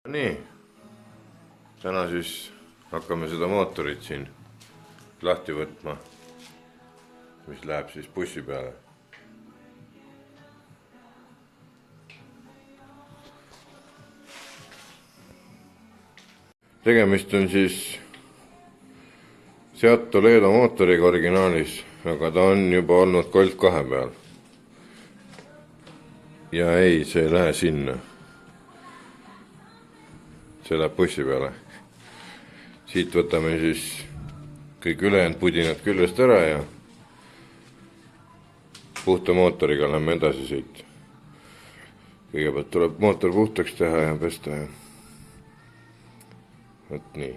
Nii, täna siis hakkame seda mootorit siin lahti võtma, mis läheb siis bussi peale. Tegemist on siis Seat Toledo mootoriga originaalis, aga ta on juba olnud Colt 2 peal. Ja ei, see ei lähe sinna. See läheb bussi peale. Siit võtame siis kõik ülejäänud pudinad küljest ära ja puhta mootoriga lähme edasi siit. Kõigepealt tuleb mootor puhtaks teha ja pesta ja võt nii.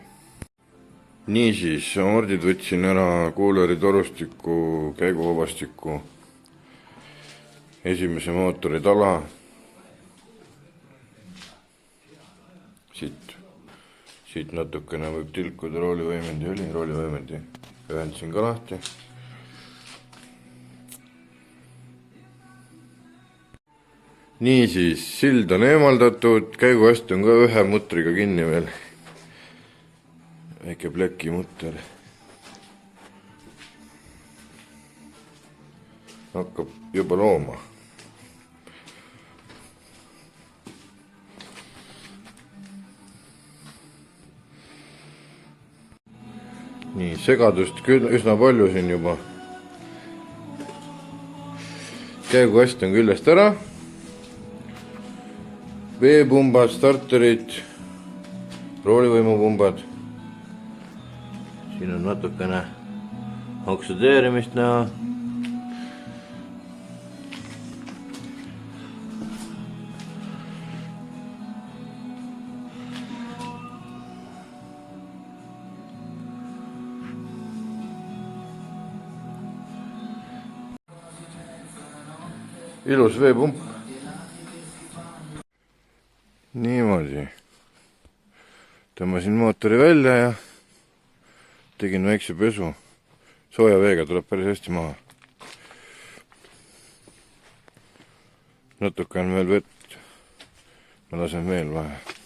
Niisiis, amordid võtsin ära, kuuleri torustiku, käiguvabastiku, esimese mootori tala. Siit natukene võib tilkuda roolivõimendi õli, roolivõimendi ühendasin ka lahti. Niisiis, sild on eemaldatud, käiguasti on ka ühe mutriga kinni veel. Väike pleki mutter. Hakkab juba looma. Nii, segadust küll üsna palju siin juba. Käigukast on küljest ära. Veepumbad, starterid, roolivõimupumbad. Siin on natukene oksudeerimist näha. Ilus veepump. Niimoodi. Tõmbasin mootori välja ja tegin väikse pesu. Sooja veega tuleb päris hästi maha. Natuke on veel vett. Ma lasen veel vahe.